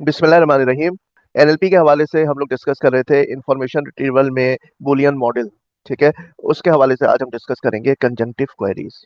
बिस्मिल्लाहिर्रहमानिर्रहीम। एनएलपी के हवाले से हम लोग डिस्कस कर रहे थे इंफॉर्मेशन रिट्रीवल में बूलियन मॉडल। ठीक है, उसके हवाले से आज हम डिस्कस करेंगे कंजंक्टिव क्वेरीज।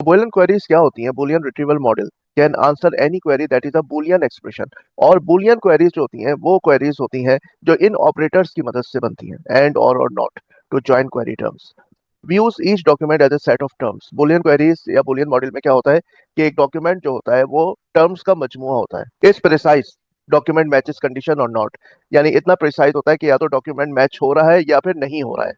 बूलियन क्वेरीज क्या होती हैं? Boolean retrieval model can answer any query that is a Boolean expression. और बूलियन क्वेरीज जो होती हैं वो क्वेरीज होती हैं जो इन ऑपरेटर्स की मदद से बनती हैं, एंड और not, to join query terms. We use each document as a set of terms. Boolean queries या Boolean मॉडल में क्या होता है कि एक डॉक्यूमेंट जो होता है वो टर्म्स का मजमूआ होता है। इस प्रिसाइज डॉक्यूमेंट मैचेस कंडीशन और नॉट, यानी इतना प्रिसाइज होता है कि या तो डॉक्यूमेंट मैच हो रहा है या फिर नहीं हो रहा है।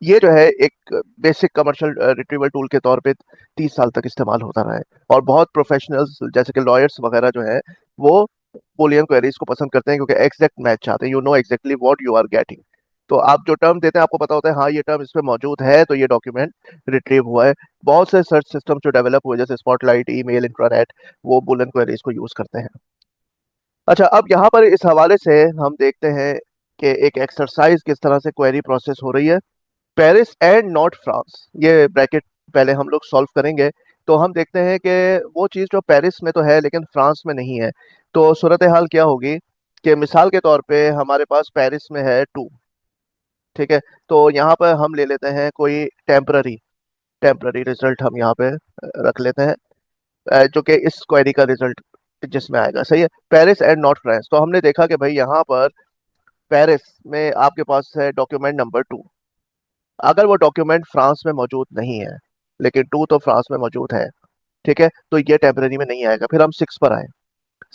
ये जो है एक बेसिक कमर्शियल रिट्रीवल टूल के तौर पे 30 साल तक इस्तेमाल होता रहा है, और बहुत प्रोफेशनल्स जैसे कि लॉयर्स वगैरह जो है वो बुलियन क्वेरीज को पसंद करते हैं क्योंकि एग्जैक्ट मैच चाहते हैं। You know exactly what you are getting. तो आप जो टर्म देते हैं आपको पता होता है हाँ ये टर्म इसमें मौजूद है तो ये डॉक्यूमेंट रिट्रीव हुआ है। बहुत से सर्च सिस्टम जो डेवलप हुए जैसे स्पॉटलाइट, ईमेल, इंट्रानेट, वो बुलियन क्वेरीज को यूज करते हैं। अच्छा, अब यहाँ पर इस हवाले से हम देखते हैं कि एक एक्सरसाइज किस तरह से क्वेरी प्रोसेस हो रही है। पेरिस एंड नॉट फ्रांस, ये ब्रैकेट पहले हम लोग सॉल्व करेंगे। तो हम देखते हैं कि वो चीज़ जो पेरिस में तो है लेकिन फ्रांस में नहीं है। तो सूरत हाल क्या होगी कि मिसाल के तौर पे हमारे पास पेरिस में है 2। ठीक है, तो यहाँ पर हम ले लेते हैं कोई टेम्पररी टेम्पररी रिजल्ट हम यहाँ पे रख लेते हैं, जो कि इस क्वेरी का रिजल्ट जिसमें आएगा। सही है, पेरिस एंड नॉट फ्रांस। तो हमने देखा कि भाई यहाँ पर पेरिस में आपके पास है डॉक्यूमेंट नंबर 2। अगर वो डॉक्यूमेंट फ्रांस में मौजूद नहीं है लेकिन 2 तो फ्रांस में मौजूद है, ठीक है, तो ये टेम्पररी में नहीं आएगा। फिर हम 6 पर आए।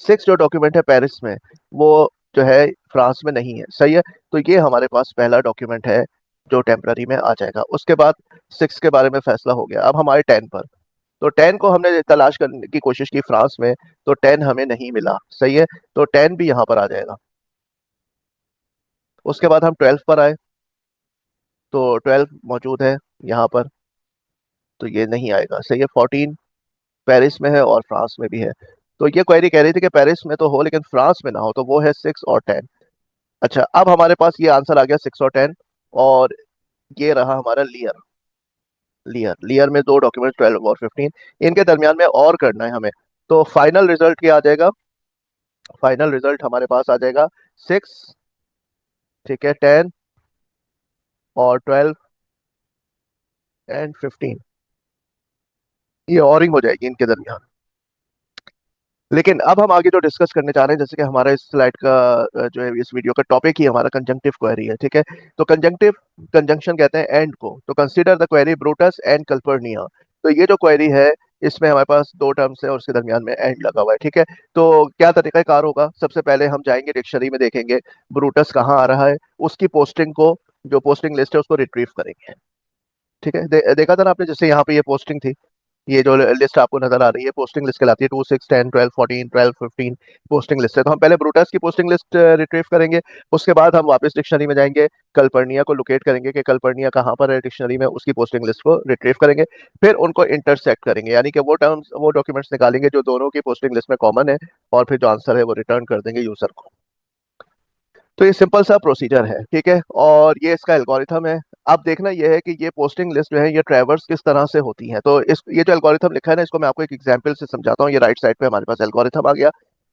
6 जो डॉक्यूमेंट है पेरिस में वो जो है फ्रांस में नहीं है। सही है, तो ये हमारे पास पहला डॉक्यूमेंट है जो टेम्पररी में आ जाएगा। उसके बाद 6 के बारे में फैसला हो गया। अब हमारे 10 पर। तो 10 को हमने तलाश करने की कोशिश की फ्रांस में, तो 10 हमें नहीं मिला। सही है, तो 10 भी यहाँ पर आ जाएगा। उसके बाद हम 12 पर आए, तो 12 मौजूद है यहाँ पर, तो ये नहीं आएगा। सही है, 14 पेरिस में है और फ्रांस में भी है। तो ये क्वेरी कह रही थी कि पेरिस में तो हो लेकिन फ्रांस में ना हो, तो वो है 6 और 10। अच्छा, अब हमारे पास ये आंसर आ गया 6 और 10। और ये रहा हमारा लियर। लियर लियर में दो डॉक्यूमेंट 12 और 15, इनके दरमियान में और करना है हमें। तो फाइनल रिजल्ट क्या आ जाएगा? फाइनल रिजल्ट हमारे पास आ जाएगा 6, ठीक है, 10 और 12 एंड 15। ये ऑरिंग हो जाएगी इनके दरमियान। लेकिन अब हम आगे जो डिस्कस करने जा रहे हैं, जैसे कि हमारा इस स्लाइड का जो है इस वीडियो का टॉपिक ही हमारा कंजंक्टिव क्वेरी है। ठीक है, तो कंजंक्टिव कंजंक्शन कहते हैं एंड को। तो consider the query Brutus and Calpurnia. तो ये जो क्वेरी है इसमें हमारे पास दो टर्म्स है और उसके दरमियान में एंड लगा हुआ है। ठीक है, तो क्या तरीका कार होगा? सबसे पहले हम जाएंगे डिक्शनरी में, देखेंगे ब्रूटस कहाँ आ रहा है, उसकी पोस्टिंग को, जो पोस्टिंग लिस्ट है उसको रिट्रीव करेंगे। ठीक है, देखा था ना आपने, जैसे यहाँ पे ये पोस्टिंग थी, ये जो लिस्ट आपको नजर आ रही है पोस्टिंग लिस्ट कहलाती है। 2, 6, 10, 12, 14, 12, 15 पोस्टिंग लिस्ट है। तो हम पहले ब्रूटस की पोस्टिंग लिस्ट रिट्रीव करेंगे। उसके बाद हम वापस डिक्शनरी में जाएंगे, कल्पर्निया को लोकेट करेंगे कि कल्पर्निया कहाँ पर है डिक्शनरी में, उसकी पोस्टिंग लिस्ट को रिट्रीव करेंगे। फिर उनको इंटरसेक्ट करेंगे, यानी कि वो टर्म्स, वो डॉक्यूमेंट्स निकालेंगे जो दोनों की पोस्टिंग लिस्ट में कॉमन है, और फिर जो आंसर है वो रिटर्न कर देंगे यूजर को। तो ये सिंपल सा प्रोसीजर है। ठीक है, और ये इसका एल्गोरिथम है। अब देखना यह है कि ये पोस्टिंग लिस्ट जो है ये ट्रैवर्स किस तरह से होती है। तो इस ये जो एल्गोरिथम लिखा है ना, इसको मैं आपको एक एग्जांपल से समझाता हूँ। ये राइट साइड पे हमारे पास एल्गोरिथम आ गया।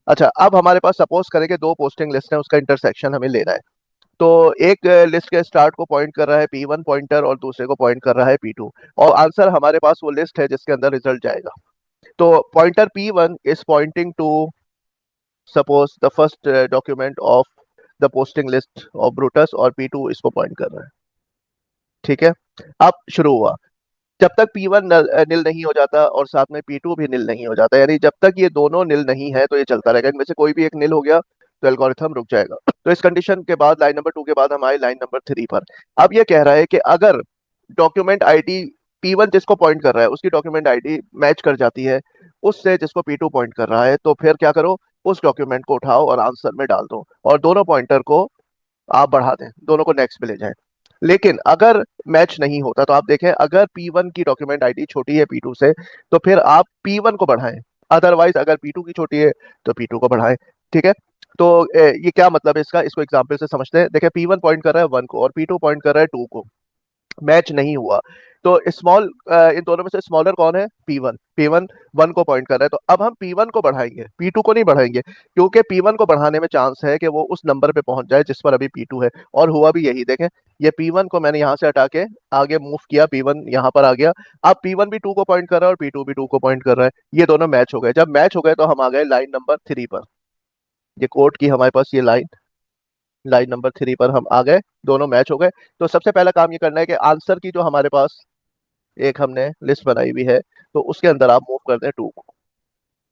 अच्छा, अब हमारे पास सपोज करें कि दो पोस्टिंग लिस्ट है, उसका इंटरसेक्शन हमें लेना है। तो एक लिस्ट के स्टार्ट को पॉइंट कर रहा है P1 पॉइंटर और दूसरे को पॉइंट कर रहा है P2, और आंसर हमारे पास वो लिस्ट है जिसके अंदर रिजल्ट जाएगा। तो pointer P1 is pointing to suppose the first document of the posting list of Brutus, और P2 इसको पॉइंट कर रहा है। ठीक है, अब शुरू हुआ। जब तक P1 निल नहीं हो जाता और साथ में P2 भी निल नहीं हो जाता, यानी जब तक ये दोनों निल नहीं है तो ये चलता रहेगा। इनमें से कोई भी एक निल हो गया तो एल्गोरिथम रुक जाएगा। तो इस कंडीशन के बाद लाइन नंबर 2 के बाद हम आए लाइन नंबर 3 पर। अब ये कह रहा है कि अगर डॉक्यूमेंट आईडी P1 जिसको पॉइंट कर रहा है उसकी डॉक्यूमेंट आईडी मैच कर जाती है उससे जिसको P2 पॉइंट कर रहा है, तो फिर क्या करो, उस डॉक्यूमेंट को उठाओ और आंसर में डाल दो, और दोनों पॉइंटर को आप बढ़ा दें, दोनों को नेक्स्ट पे ले जाएं। लेकिन अगर मैच नहीं होता, तो आप देखें अगर P1 की डॉक्यूमेंट आईडी छोटी है P2 से, तो फिर आप P1 को बढ़ाएं। अदरवाइज अगर P2 की छोटी है तो P2 को बढ़ाएं। ठीक है, तो ये क्या मतलब है इसका, इसको एग्जांपल से समझते हैं। देखिए P1 पॉइंट कर रहा है 1 को और P2 पॉइंट कर रहा है 2 को, मैच नहीं हुआ। तो स्मॉल, इन दोनों में से स्मॉलर कौन है? P1। P1 1 को पॉइंट कर रहा है, तो अब हम P1 को बढ़ाएंगे, P2 को नहीं बढ़ाएंगे, क्योंकि P1 को बढ़ाने में चांस है कि वो उस नंबर पे पहुंच जाए जिस पर अभी P2 है। और हुआ भी यही, देखें, ये P1 को मैंने यहाँ से हटा के आगे मूव किया, P1 यहाँ पर आ गया। अब P1 भी 2 को पॉइंट कर रहा है और P2 भी 2 को पॉइंट कर रहा है, ये दोनों मैच हो गए। जब मैच हो गए तो हम आ गए लाइन नंबर 3 पर। ये कोड की हमारे पास ये लाइन, लाइन नंबर 3 पर हम आ गए, दोनों मैच हो गए। तो सबसे पहला काम ये करना है कि आंसर की जो हमारे पास एक हमने लिस्ट बनाई हुई है, तो उसके अंदर आप मूव कर दें 2 को।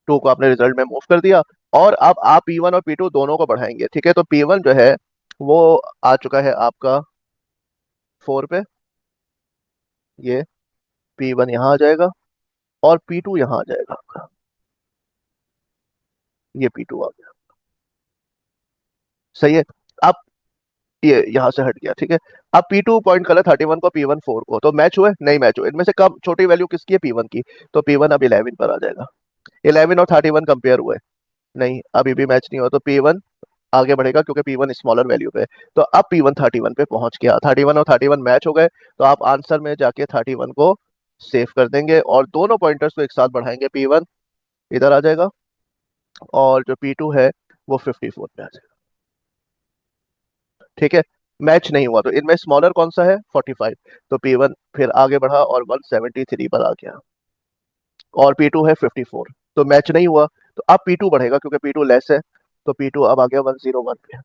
2 को आपने रिजल्ट में मूव कर दिया, और अब आप P1 और P2 दोनों को बढ़ाएंगे, ठीक है? तो P1 जो है वो आ चुका है आपका 4 पे, ये P1 यहाँ आ जाएगा, और P2 यहाँ आ जाएगा आपका, ये P2 आ गया। सही है। अब ये यहाँ से हट गया, ठीक है? अब P2 पॉइंट कर 31 को, P1 4 को, तो मैच हुए? नहीं मैच हुए। इनमें से कम छोटी वैल्यू किसकी है? P1 की। तो P1 अब 11 पर आ जाएगा। 11 और 31 कंपेयर हुए? नहीं, अभी भी मैच नहीं हुआ, तो P1 आगे बढ़ेगा क्योंकि P1 स्मॉलर वैल्यू पे। तो अब P1 31 पे पहुंच गया, 31 और 31 मैच हो गए, तो आप आंसर में जाके 31 को सेव कर देंगे, और दोनों पॉइंटर्स को एक साथ बढ़ाएंगे। P1 इधर आ जाएगा, और जो P2 है वो 54 पे आ जाएगा, ठीक है? मैच नहीं हुआ, तो इनमें स्मॉलर कौन सा है? 45। तो P1 फिर आगे बढ़ा और 173 पर आ गया, और P2 है 54, तो मैच नहीं हुआ। तो अब P2 बढ़ेगा क्योंकि P2 लेस है, तो P2 अब आ गया 101 पे।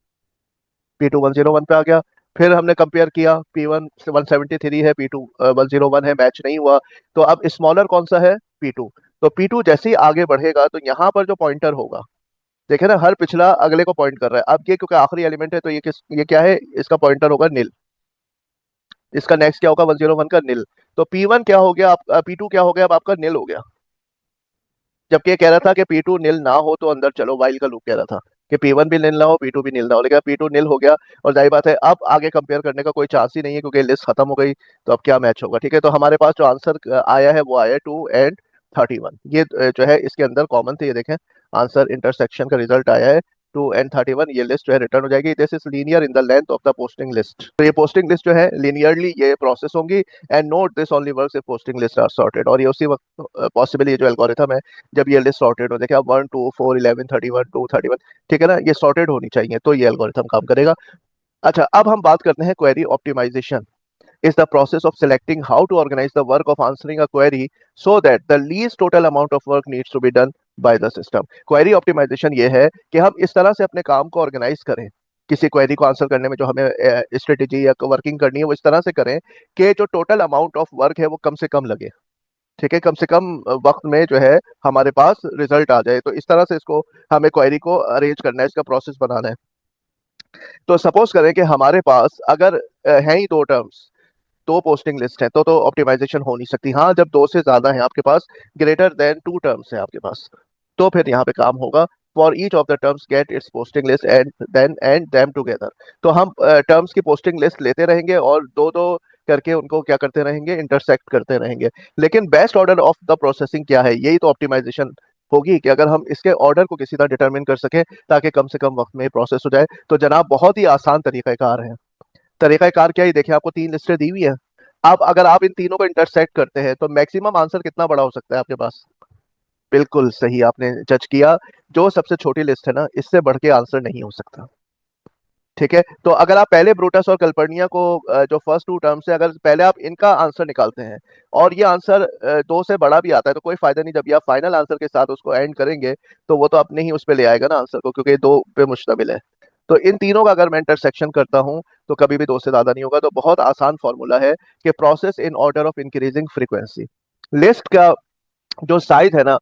P2 101 पे आ गया। फिर हमने कंपेयर किया, P1 से 173 है, P2 101 है, मैच नहीं हुआ। तो अब स्मॉलर कौन सा है? P2। तो P2 जैसे ही आगे बढ़ेगा तो यहाँ पर जो पॉइंटर होगा, देखे ना, हर पिछला अगले को पॉइंट कर रहा है। अब ये क्योंकि आखिरी एलिमेंट है, तो ये क्या है? इसका पॉइंटर होगा नील। इसका नेक्स्ट क्या होगा? 101 का नील। तो P1 क्या हो गया? आप P2 क्या हो गया? अब आपका नील हो गया। जबकि ये कह रहा था कि P2 नील ना हो तो अंदर चलो, वाइल का लूप कह रहा था कि P1 भी नील ना हो, P2 भी नील ना हो, लेकिन P2 नील हो गया। और जाहिर बात है अब आगे कंपेयर करने का कोई चांस ही नहीं है, क्योंकि लिस्ट खत्म हो गई। तो अब क्या मैच होगा? ठीक है, तो हमारे पास जो आंसर आया है वो आया 2 and 31। ये जो है इसके अंदर कॉमन थे, ये देखें, आंसर इंटरसेक्शन का रिजल्ट आया है 2 and 31। ये लिस्ट जो है रिटर्न हो जाएगी। This is linear in the length of the posting list. तो ये पोस्टिंग लिस्ट जो है लीनियरली ये प्रोसेस होंगी। And note this only works if posting list are sorted. और ये उसी वक्त पॉसिबल, ये जो एल्गोरिथम है, जब ये लिस्ट सॉर्टेड हो, देखिए अब 1 2 4 11 31 2 31, ठीक है ना, ये सॉर्टेड होनी चाहिए तो ये एल्गोरिथम काम करेगा। अच्छा, अब हम बात करते हैं query optimisation. is the process of selecting how to organize the work of answering a query so that the least total amount of work needs to be done by the system. Query optimisation ये है कि हम इस तरह से अपने काम को ऑर्गेनाइज करें, किसी क्वेरी को आंसर करने में जो हमें स्ट्रेटेजी या वर्किंग करनी है वो इस तरह से करें कि जो टोटल अमाउंट ऑफ वर्क है वो कम से कम लगे, ठीक है, कम से कम वक्त में जो है हमारे पास रिजल्ट आ जाए। तो इस तरह से इसको हमें क्वेरी को अरेंज करना है, इसका प्रोसेस बनाना है। तो सपोज करें कि हमारे पास अगर है ही दो टर्म्स, दो पोस्टिंग लिस्ट है, तो ऑप्टिमाइजेशन हो नहीं सकती। हाँ, जब दो से ज्यादा है आपके पास, ग्रेटर देन 2 टर्म्स है आपके पास, तो फिर यहाँ पे काम होगा। For each of the terms get its posting list and then and them together. तो हम टर्म्स की पोस्टिंग लिस्ट लेते रहेंगे और दो दो करके उनको क्या करते रहेंगे? इंटरसेक्ट करते रहेंगे। लेकिन best order of the processing क्या है? यही तो ऑप्टिमाइजेशन होगी कि अगर हम इसके ऑर्डर को किसी तरह डिटरमिन कर सकें ताकि कम से कम वक्त में प्रोसेस हो जाए। तो जनाब बहुत ही आसान तरीकाकार है। तरीकाकार क्या ही देखिए, आपको 3 लिस्टें दी हुई है। अब अगर आप इन तीनों को इंटरसेक्ट करते हैं तो मैक्सिमम आंसर कितना बड़ा हो सकता है आपके पास? बिल्कुल सही आपने जज किया। जो सबसे छोटी लिस्ट है ना, इससे बढ़ के आंसर नहीं हो सकता। ठीक है, तो अगर आप पहले ब्रूटस और कल्पर्निया को जो फर्स्ट 2 टर्म्स है, अगर पहले आप इनका आंसर निकालते हैं और ये आंसर 2 से बड़ा भी आता है तो कोई फायदा नहीं। जब ये आप फाइनल आंसर के साथ उसको एंड करेंगे तो वो तो अपने ही उस पे ले आएगा ना आंसर को, क्योंकि 2 पे मुश्तमिल है। तो इन तीनों का अगर मैं इंटरसेक्शन करता हूं तो कभी भी 2 से ज्यादा नहीं होगा। तो बहुत आसान फॉर्मूला है कि process in order of increasing frequency. List का जो साइज है ना,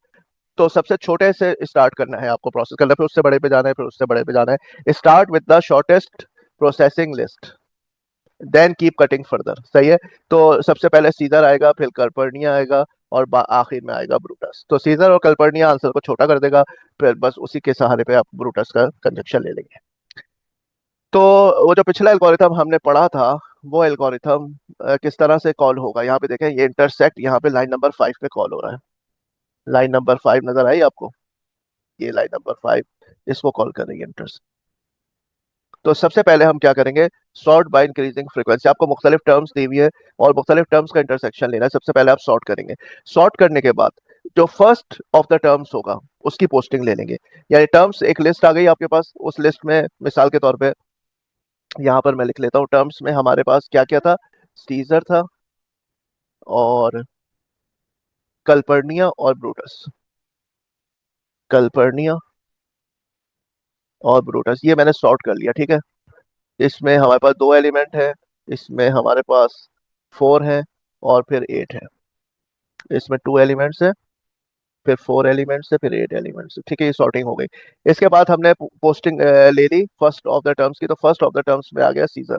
तो सबसे छोटे से स्टार्ट करना है आपको, प्रोसेस करना है, फिर उससे बड़े पे जाना है, फिर उससे बड़े पे जाना है। Start with the shortest processing list, then keep cutting further. सही है। तो सबसे पहले सीजर आएगा, फिर कल्पर्निया आएगा, और आखिर में आएगा ब्रूटस। तो सीजर और कल्पर्निया आंसर को छोटा कर देगा, फिर बस उसी के सहारे पे आप ब्रूटस का कंजक्शन ले लेंगे। तो वो जो पिछला एल्गोरिथम हमने पढ़ा था, वो एल्गोरिथम किस तरह से कॉल होगा, यहाँ पे देखें, ये इंटरसेक्ट यहाँ पे लाइन नंबर 5 पे कॉल हो रहा है। लाइन नंबर 5 नजर आई आपको? ये लाइन नंबर 5 इसको कॉल करेंगे इंटरसेक्ट। तो सबसे पहले हम क्या करेंगे, सॉर्ट बाय इंक्रीजिंग फ्रीक्वेंसी। आपको मुख्तलिफ टर्म्स दी हुई है और मुख्तलिफ टर्म्स का इंटरसेक्शन लेना है। सबसे पहले आप सॉर्ट करेंगे। सॉर्ट करने के बाद जो फर्स्ट ऑफ द टर्म्स होगा उसकी पोस्टिंग ले लेंगे। यानी टर्म्स, एक लिस्ट आ गई आपके पास, उस लिस्ट में मिसाल के तौर पे यहाँ पर मैं लिख लेता हूँ, टर्म्स में हमारे पास क्या क्या था, सीजर था और कल्पर्निया और ब्रूटस। कल्पर्निया और ब्रूटस, ये मैंने सॉर्ट कर लिया, ठीक है। इसमें हमारे पास दो एलिमेंट है, इसमें हमारे पास 4 है और फिर 8 है। इसमें 2 एलिमेंट्स है, फिर 4 एलिमेंट्स है, फिर 8 एलिमेंट्स है, ठीक है। ये सॉर्टिंग हो गई। इसके बाद हमने पोस्टिंग ले ली फर्स्ट ऑफ द टर्म्स की, तो फर्स्ट ऑफ द टर्म्स में आ गया सीजर,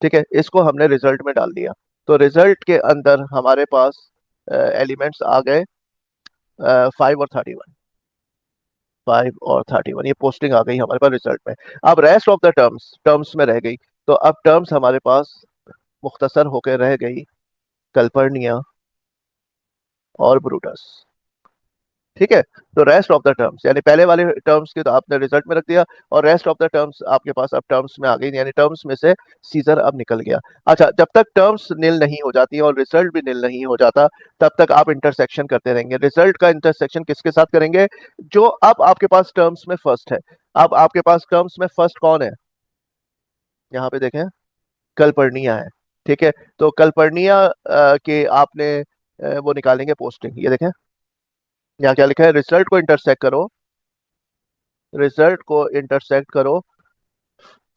ठीक है। इसको हमने रिजल्ट में डाल दिया, तो रिजल्ट के अंदर हमारे पास एलिमेंट्स आ गए 5 और 31। 5 और 31 ये पोस्टिंग आ गई हमारे पास रिजल्ट में। अब rest of the terms terms में रह गई, तो अब टर्म्स हमारे पास मुख्तसर होकर रह गई कल्पर्निया और ब्रूटस, ठीक है। तो रेस्ट ऑफ द टर्म्स, यानी पहले वाले टर्म्स की तो आपने रिजल्ट में रख दिया, और रेस्ट ऑफ द टर्म्स आपके पास अब टर्म्स में आ गई, यानी टर्म्स में से सीजर अब निकल गया। अच्छा, जब तक टर्म्स नील नहीं हो जाती और रिजल्ट भी नील नहीं हो जाता, तब तक आप इंटरसेक्शन करते रहेंगे। रिजल्ट का इंटरसेक्शन किसके साथ करेंगे, जो अब आपके पास टर्म्स में फर्स्ट है। अब आपके पास टर्म्स में फर्स्ट कौन है, यहाँ पे देखें, कल्पर्निया है, ठीक है। तो कल्पर्निया के आपने वो निकालेंगे पोस्टिंग, ये देखें यहाँ क्या लिखा है, रिजल्ट को इंटरसेक्ट करो, रिजल्ट को इंटरसेक्ट करो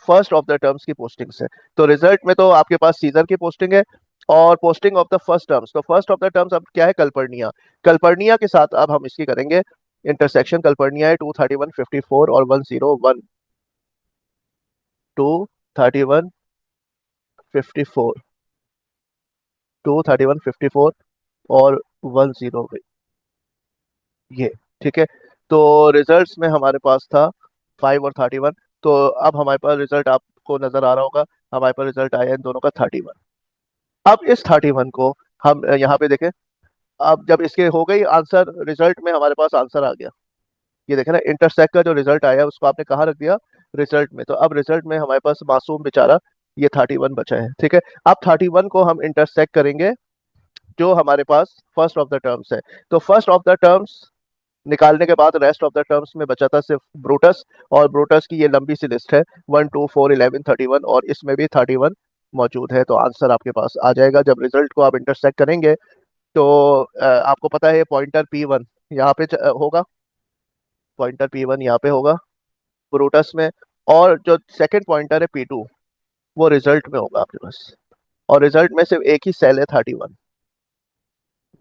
फर्स्ट ऑफ द टर्म्स की पोस्टिंग से। तो रिजल्ट में तो आपके पास सीजर की पोस्टिंग है और posting of the first terms, तो फर्स्ट ऑफ द टर्म्स अब क्या है, कल्पर्निया। कल्पर्निया के साथ अब हम इसकी करेंगे इंटरसेक्शन। कल्पर्निया है 231, 54 और 101। 231, 54, 231, 54 और 10, ये, ठीक है। तो रिजल्ट्स में हमारे पास था 5 और 31। तो अब हमारे पास रिजल्ट आपको नजर आ रहा होगा, हमारे पास रिजल्ट आया इन दोनों का 31। अब इस 31 को हम यहाँ पे देखें, अब जब इसके हो गई आंसर, रिजल्ट में हमारे पास आंसर आ गया, ये देखें ना, इंटरसेक्ट का जो रिजल्ट आया उसको आपने कहाँ रख दिया, रिजल्ट में। तो अब रिजल्ट में हमारे पास मासूम बेचारा ये 31 बचा है, ठीक है। अब 31 को हम इंटरसेक्ट करेंगे जो हमारे पास फर्स्ट ऑफ द टर्म्स है। तो फर्स्ट ऑफ द टर्म्स निकालने के बाद रेस्ट ऑफ द टर्म्स में बचा था सिर्फ ब्रूटस, और ब्रूटस की ये लंबी सी लिस्ट है 1, 2, 4, 11, 31, और इसमें भी 31 मौजूद है। तो आंसर आपके पास आ जाएगा जब रिजल्ट को आप इंटरसेक्ट करेंगे। तो आपको पता है ये पॉइंटर P1 यहाँ पे होगा, पॉइंटर P1 यहाँ पे होगा ब्रूटस में, और जो सेकंड पॉइंटर है P2 वो रिजल्ट में होगा आपके पास, और रिजल्ट में सिर्फ एक ही सेल है 31,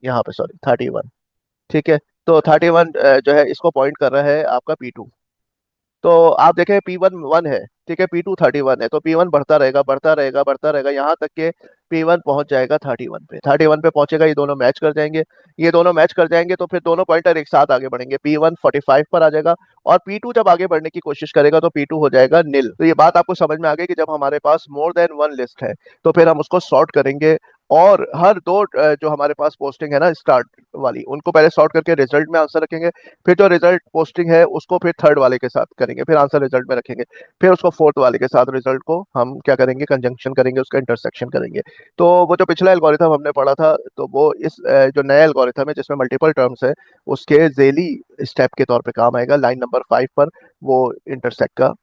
यहाँ पे सॉरी 31, ठीक है। तो 31 जो है इसको पॉइंट कर रहा है आपका P2। तो आप देखें P1 1 है, ठीक है, P2 31 है, तो P1 बढ़ता रहेगा बढ़ता रहेगा बढ़ता रहेगा, यहाँ तक के P1 पहुंच जाएगा 31 पे। 31 पे पहुंचेगा, ये दोनों मैच कर जाएंगे, ये दोनों मैच कर जाएंगे, तो फिर दोनों पॉइंटर एक साथ आगे बढ़ेंगे। P1 45 पर आ जाएगा, और P2 जब आगे बढ़ने की कोशिश करेगा तो P2 हो जाएगा नील। तो ये बात आपको समझ में आ गई कि जब हमारे पास मोर देन वन लिस्ट है तो फिर हम उसको सॉर्ट करेंगे, और हर दो जो हमारे पास पोस्टिंग है ना स्टार्ट वाली, उनको पहले सॉर्ट करके रिजल्ट में आंसर रखेंगे, फिर जो रिजल्ट पोस्टिंग है उसको फिर थर्ड वाले के साथ करेंगे, फिर आंसर रिजल्ट में रखेंगे, फिर उसको फोर्थ वाले के साथ रिजल्ट को हम क्या करेंगे, कंजंक्शन करेंगे, उसका इंटरसेक्शन करेंगे। तो वो जो पिछला एल्गोरिथम हमने पढ़ा था, तो वो इस जो नया एल्गोरिथम है जिसमें मल्टीपल टर्म्स है, उसके जेली स्टेप के तौर पे काम आएगा। लाइन नंबर 5 पर वो इंटरसेक्ट का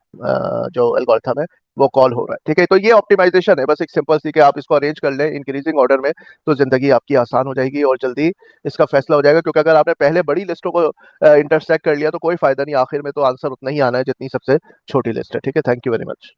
जो एल्गोरिथम है वो कॉल हो रहा है, ठीक है। तो ये ऑप्टिमाइजेशन है, बस एक सिंपल सी कि आप इसको अरेंज कर लें इंक्रीजिंग ऑर्डर में, तो जिंदगी आपकी आसान हो जाएगी और जल्दी इसका फैसला हो जाएगा। क्योंकि अगर आपने पहले बड़ी लिस्टों को इंटरसेक्ट कर लिया तो कोई फायदा नहीं, आखिर में तो आंसर उतना ही आना है जितनी सबसे छोटी लिस्ट है, ठीक है। Thank you very much.